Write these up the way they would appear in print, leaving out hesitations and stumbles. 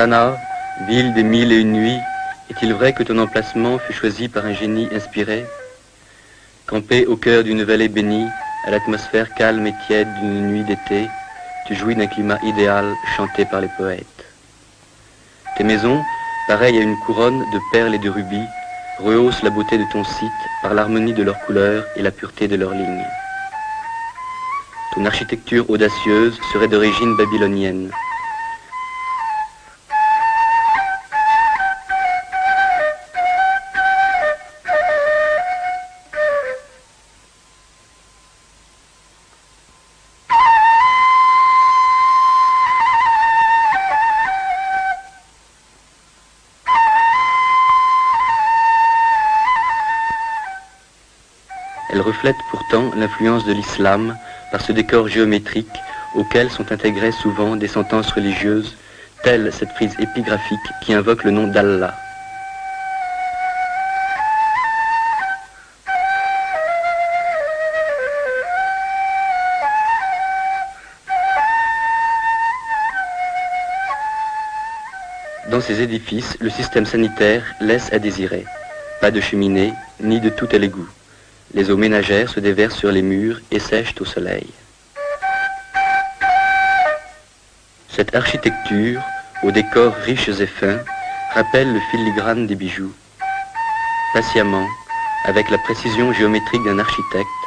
Sanaa, ville des 1001 nuits, est-il vrai que ton emplacement fut choisi par un génie inspiré? Campé au cœur d'une vallée bénie, à l'atmosphère calme et tiède d'une nuit d'été, tu jouis d'un climat idéal chanté par les poètes. Tes maisons, pareilles à une couronne de perles et de rubis, rehaussent la beauté de ton site par l'harmonie de leurs couleurs et la pureté de leurs lignes. Ton architecture audacieuse serait d'origine babylonienne. Elle reflète pourtant l'influence de l'islam par ce décor géométrique auquel sont intégrées souvent des sentences religieuses, telle cette frise épigraphique qui invoque le nom d'Allah. Dans ces édifices, le système sanitaire laisse à désirer. Pas de cheminée, ni de tout à l'égout. Les eaux ménagères se déversent sur les murs et sèchent au soleil. Cette architecture, aux décors riches et fins, rappelle le filigrane des bijoux. Patiemment, avec la précision géométrique d'un architecte,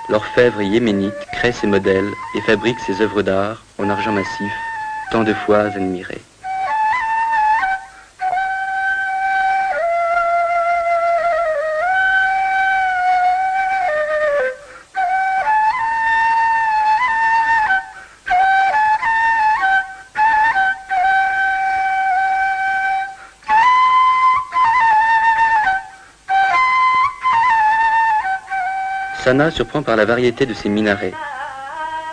l'orfèvre yéménite crée ses modèles et fabrique ses œuvres d'art en argent massif, tant de fois admirées. Sanaa surprend par la variété de ses minarets.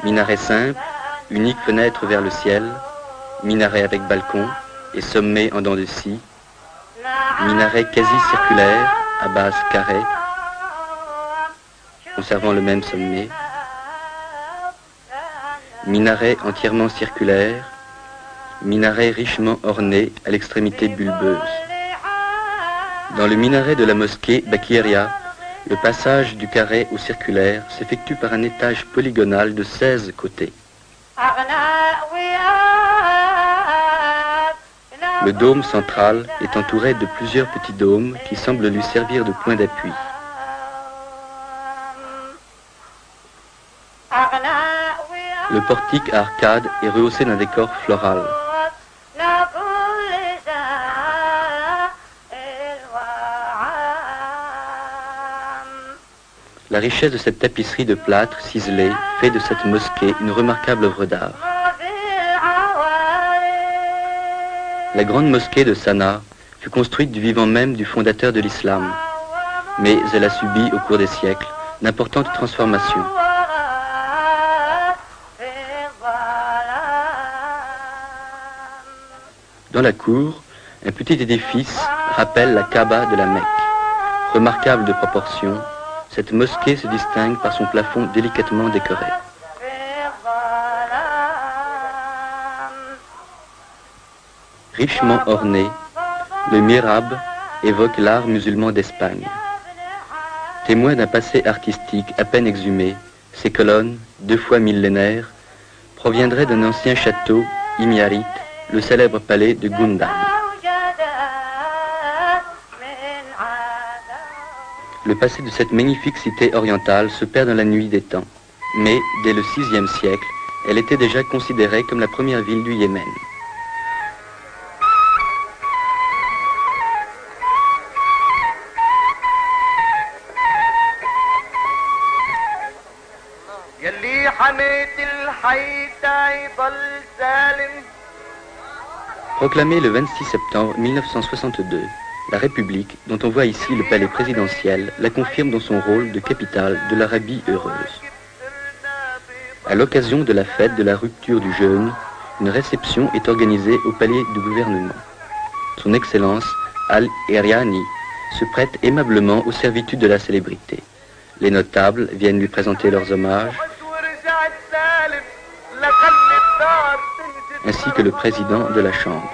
Minaret simple, unique fenêtre vers le ciel, minaret avec balcon et sommet en dents de scie, minaret quasi circulaire à base carrée, conservant le même sommet, minaret entièrement circulaire, minaret richement orné à l'extrémité bulbeuse. Dans le minaret de la mosquée Bakiria, le passage du carré au circulaire s'effectue par un étage polygonal de 16 côtés. Le dôme central est entouré de plusieurs petits dômes qui semblent lui servir de point d'appui. Le portique à arcade est rehaussé d'un décor floral. La richesse de cette tapisserie de plâtre ciselé fait de cette mosquée une remarquable œuvre d'art. La grande mosquée de Sanaa fut construite du vivant même du fondateur de l'islam, mais elle a subi au cours des siècles d'importantes transformations. Dans la cour, un petit édifice rappelle la Kaaba de la Mecque. Remarquable de proportions, cette mosquée se distingue par son plafond délicatement décoré. Richement orné, le mihrab évoque l'art musulman d'Espagne. Témoin d'un passé artistique à peine exhumé, ces colonnes, 2 fois millénaires, proviendraient d'un ancien château himyarite, le célèbre palais de Gundam. Le passé de cette magnifique cité orientale se perd dans la nuit des temps. Mais, dès le VIe siècle, elle était déjà considérée comme la première ville du Yémen. Proclamée le 26 septembre 1962, la République, dont on voit ici le palais présidentiel, la confirme dans son rôle de capitale de l'Arabie heureuse. À l'occasion de la fête de la rupture du jeûne, une réception est organisée au palais du gouvernement. Son Excellence Al-Eriani se prête aimablement aux servitudes de la célébrité. Les notables viennent lui présenter leurs hommages, ainsi que le président de la Chambre.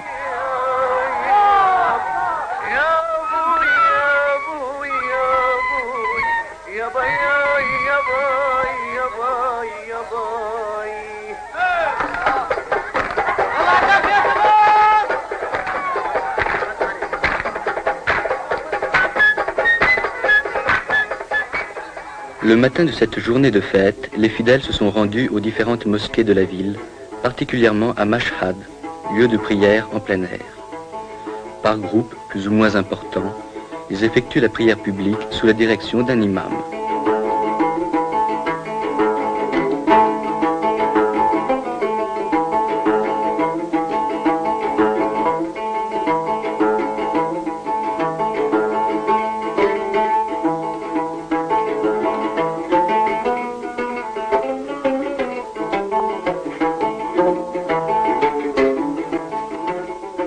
Le matin de cette journée de fête, les fidèles se sont rendus aux différentes mosquées de la ville, particulièrement à Mashhad, lieu de prière en plein air. Par groupe, plus ou moins important, ils effectuent la prière publique sous la direction d'un imam.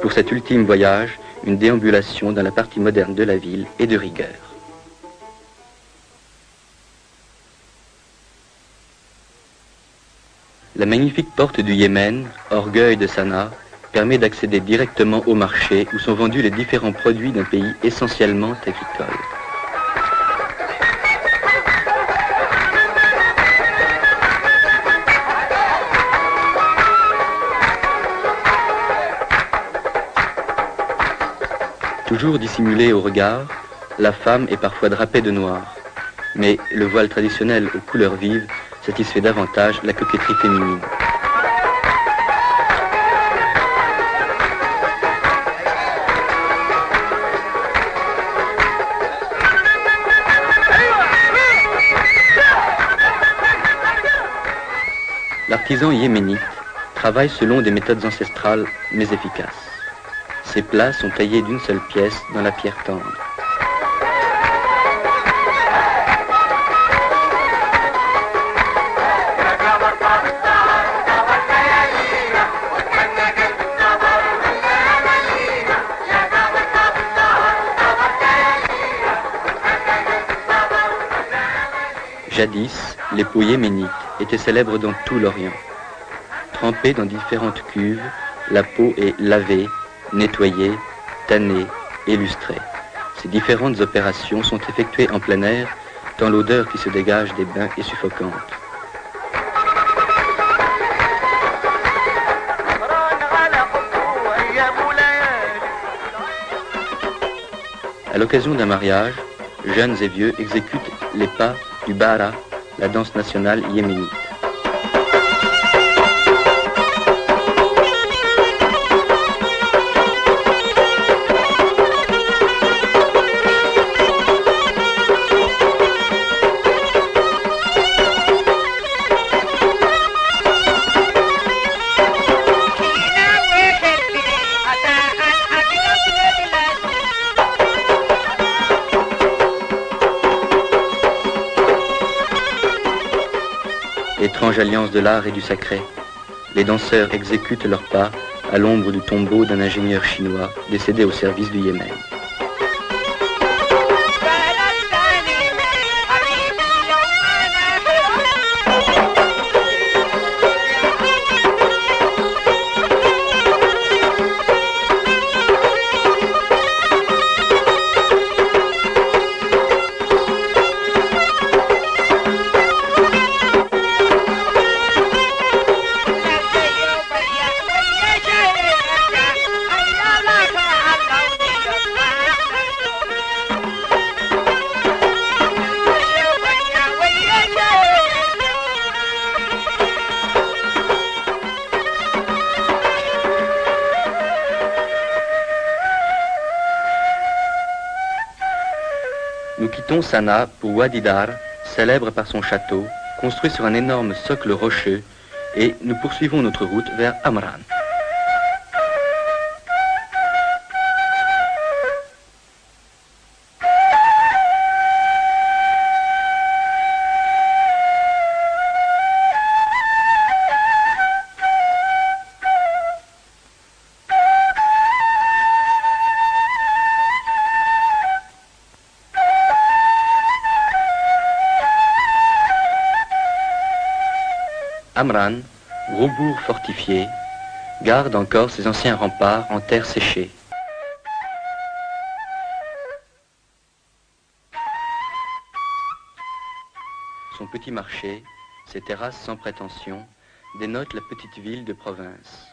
Pour cet ultime voyage, une déambulation dans la partie moderne de la ville est de rigueur. La magnifique porte du Yémen, orgueil de Sanaa, permet d'accéder directement au marché où sont vendus les différents produits d'un pays essentiellement agricole. Toujours dissimulée au regard, la femme est parfois drapée de noir, mais le voile traditionnel aux couleurs vives satisfait davantage la coquetterie féminine. L'artisan yéménite travaille selon des méthodes ancestrales mais efficaces. Ces plats sont taillés d'une seule pièce dans la pierre tendre. Jadis, les peaux yéménites étaient célèbres dans tout l'Orient. Trempée dans différentes cuves, la peau est lavée, nettoyée, tannée et lustrée. Ces différentes opérations sont effectuées en plein air, tant l'odeur qui se dégage des bains est suffocante. À l'occasion d'un mariage, jeunes et vieux exécutent les pas du Bara, la danse nationale yéménite. Étrange alliance de l'art et du sacré, les danseurs exécutent leurs pas à l'ombre du tombeau d'un ingénieur chinois décédé au service du Yémen. Nous quittons Sanaa pour Wadi Dar, célèbre par son château, construit sur un énorme socle rocheux, et nous poursuivons notre route vers Amran. Amran, gros bourg fortifié, garde encore ses anciens remparts en terre séchée. Son petit marché, ses terrasses sans prétention, dénotent la petite ville de province.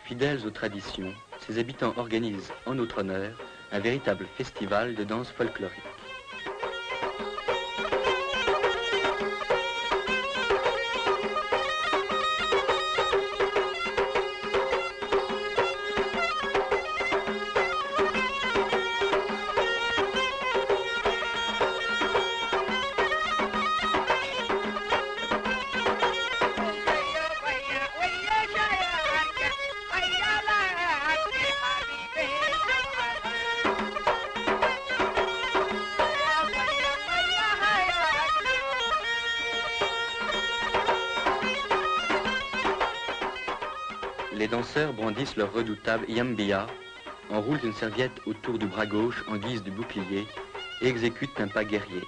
Fidèles aux traditions, ses habitants organisent en notre honneur un véritable festival de danse folklorique. Les danseurs brandissent leur redoutable yambia, enroulent une serviette autour du bras gauche en guise de bouclier et exécutent un pas guerrier.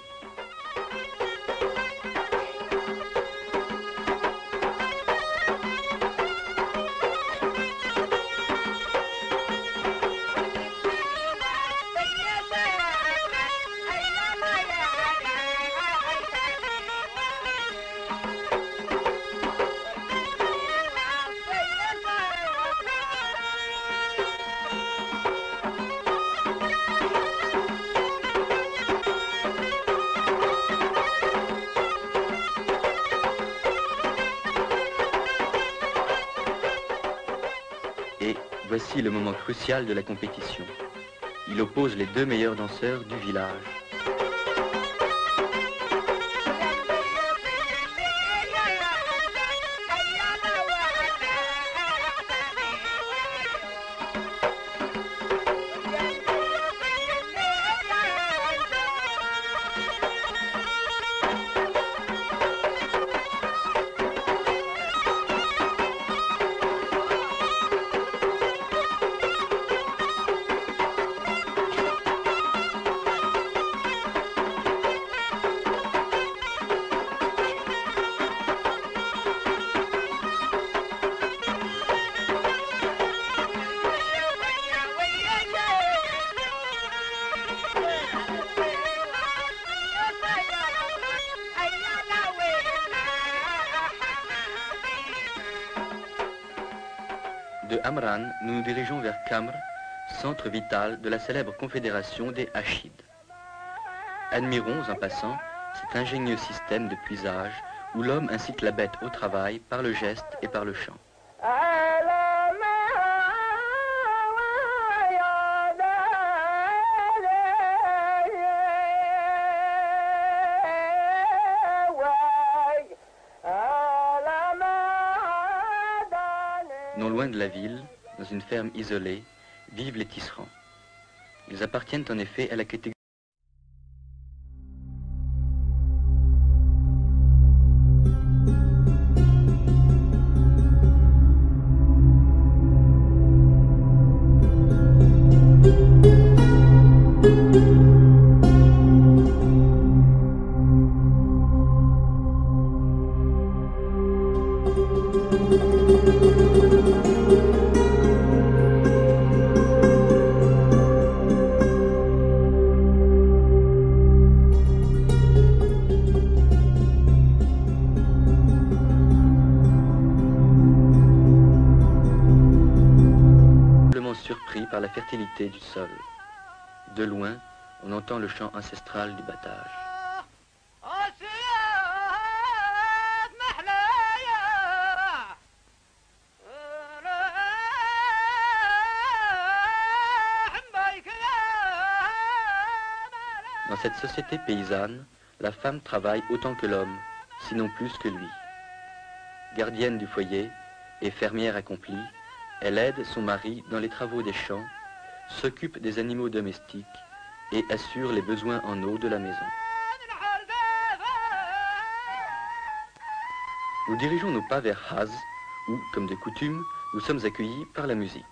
Et voici le moment crucial de la compétition. Il oppose les deux meilleurs danseurs du village. De Amran, nous nous dirigeons vers Kamr, centre vital de la célèbre confédération des Hachides. Admirons en passant cet ingénieux système de puisage où l'homme incite la bête au travail par le geste et par le chant. Non loin de la ville, dans une ferme isolée, vivent les tisserands. Ils appartiennent en effet à la catégorie. Surpris par la fertilité du sol. De loin, on entend le chant ancestral du battage. Dans cette société paysanne, la femme travaille autant que l'homme, sinon plus que lui. Gardienne du foyer et fermière accomplie, elle aide son mari dans les travaux des champs, s'occupe des animaux domestiques et assure les besoins en eau de la maison. Nous dirigeons nos pas vers Haz, où, comme de coutume, nous sommes accueillis par la musique.